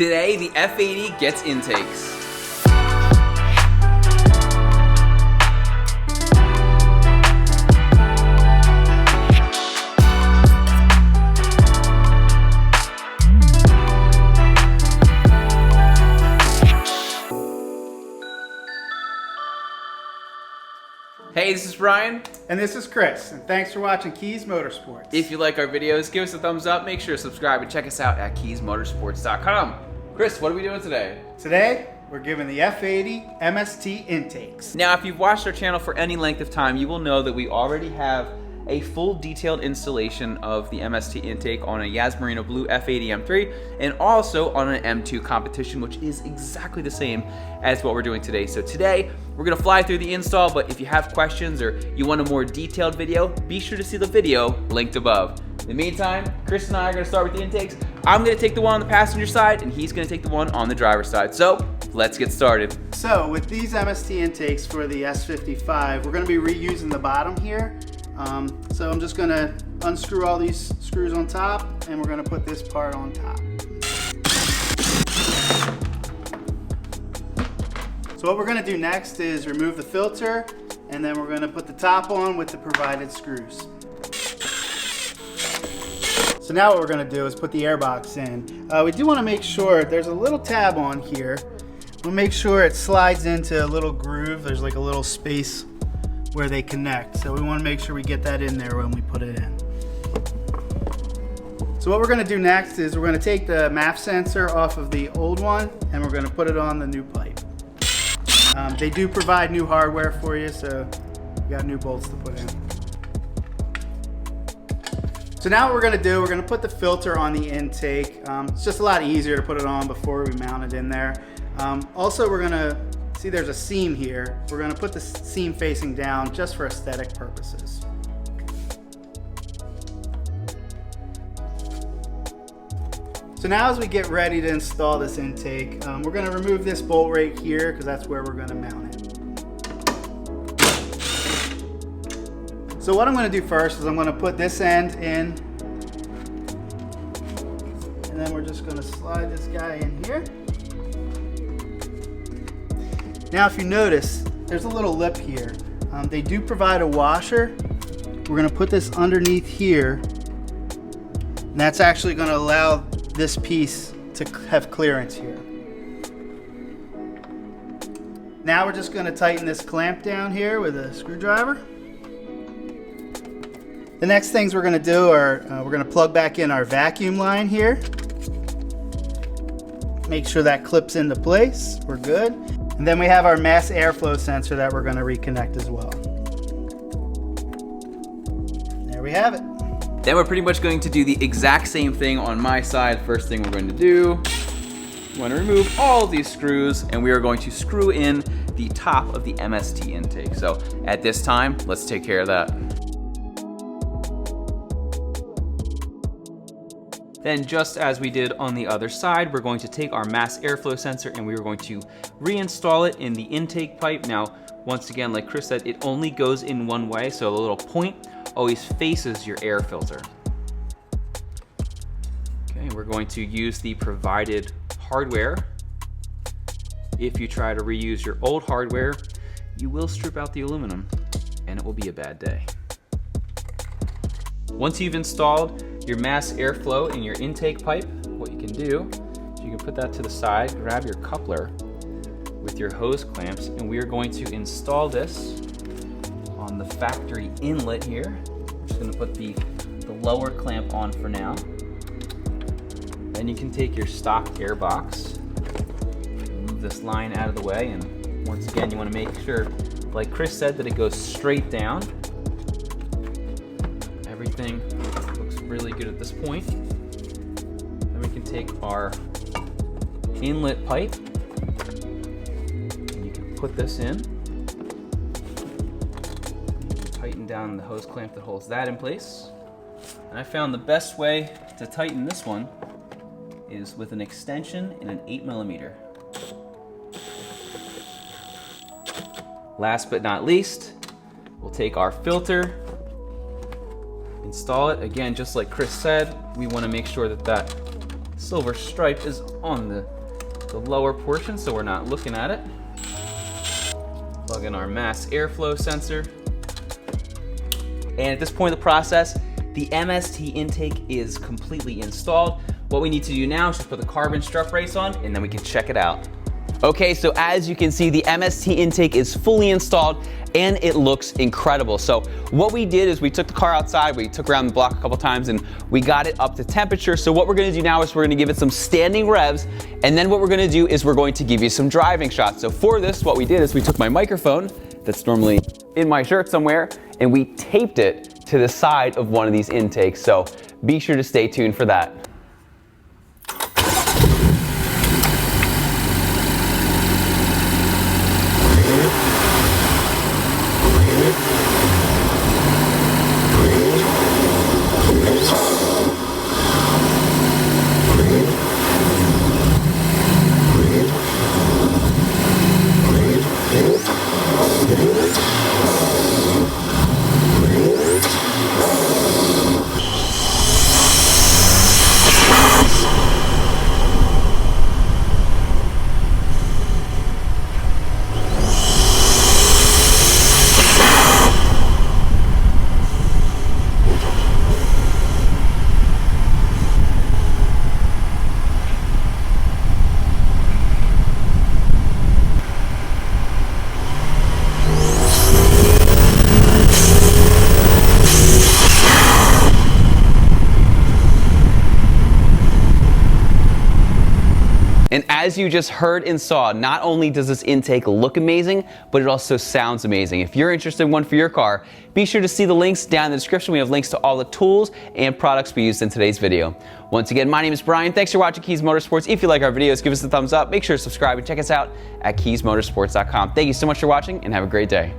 Today, the F80 gets intakes. Hey, this is Brian. And this is Chris, and thanks for watching Kies Motorsports. If you like our videos, give us a thumbs up, make sure to subscribe, and check us out at kiesmotorsports.com. Chris, what are we doing today? Today, we're giving the F80 MST Intakes. Now, if you've watched our channel for any length of time, you will know that we already have a full detailed installation of the MST intake on a Yas Marino Blue F80 M3 and also on an M2 competition, which is exactly the same as what we're doing today. So today, we're gonna fly through the install, but if you have questions or you want a more detailed video, be sure to see the video linked above. In the meantime, Chris and I are gonna start with the intakes. I'm gonna take the one on the passenger side and he's gonna take the one on the driver's side. So let's get started. So with these MST intakes for the S55, we're gonna be reusing the bottom here. So I'm just gonna unscrew all these screws on top and we're gonna put this part on top. So what we're gonna do next is remove the filter and then we're gonna put the top on with the provided screws. So now what we're gonna do is put the air box in. We do wanna make sure there's a little tab on here. We'll make sure it slides into a little groove. There's like a little space where they connect. So we want to make sure we get that in there when we put it in. So what we're going to do next is we're going to take the MAF sensor off of the old one and we're going to put it on the new pipe. They do provide new hardware for you, so you got new bolts to put in. So now what we're going to do, we're going to put the filter on the intake. It's just a lot easier to put it on before we mount it in there. Also, we're going to see there's a seam here. We're going to put the seam facing down just for aesthetic purposes. So now as we get ready to install this intake, we're going to remove this bolt right here because that's where we're going to mount it. So what I'm going to do first is I'm going to put this end in and then we're just going to slide this guy in here. Now if you notice, there's a little lip here. They do provide a washer. We're gonna put this underneath here. And that's actually gonna allow this piece to have clearance here. Now we're just gonna tighten this clamp down here with a screwdriver. The next things we're gonna do are, we're gonna plug back in our vacuum line here. Make sure that clips into place, we're good. And then we have our mass airflow sensor that we're going to reconnect as well. There we have it. Then we're pretty much going to do the exact same thing on my side. First thing we're going to do, we want to remove all of these screws and we are going to screw in the top of the MST intake. So at this time, let's take care of that. Then just as we did on the other side, we're going to take our mass airflow sensor and we are going to reinstall it in the intake pipe. Now, once again, like Chris said, it only goes in one way, so the little point always faces your air filter. Okay, we're going to use the provided hardware. If you try to reuse your old hardware, you will strip out the aluminum and it will be a bad day. Once you've installed your mass airflow in your intake pipe, what you can do is you can put that to the side, grab your coupler with your hose clamps, and we are going to install this on the factory inlet here. I'm just going to put the lower clamp on for now. Then you can take your stock air box, move this line out of the way, and once again you want to make sure, like Chris said, that it goes straight down. Everything looks really good at this point. Then we can take our inlet pipe and you can put this in. Tighten down the hose clamp that holds that in place. And I found the best way to tighten this one is with an extension in an 8mm. Last but not least, we'll take our filter, install it. Again, just like Chris said, we want to make sure that that silver stripe is on the lower portion, so we're not looking at it. Plug in our mass airflow sensor. And at this point in the process, the MST intake is completely installed. What we need to do now is just put the carbon strut brace on, and then we can check it out. Okay, so as you can see, the MST intake is fully installed and it looks incredible. So what we did is we took the car outside, we took around the block a couple times, and we got it up to temperature. So what we're gonna do now is we're gonna give it some standing revs, and then what we're gonna do is we're going to give you some driving shots. So for this, what we did is we took my microphone that's normally in my shirt somewhere, and we taped it to the side of one of these intakes. So be sure to stay tuned for that. And as you just heard and saw, not only does this intake look amazing, but it also sounds amazing. If you're interested in one for your car, be sure to see the links down in the description. We have links to all the tools and products we used in today's video. Once again, my name is Brian. Thanks for watching Kies Motorsports. If you like our videos, give us a thumbs up. Make sure to subscribe and check us out at kiesmotorsports.com. Thank you so much for watching and have a great day.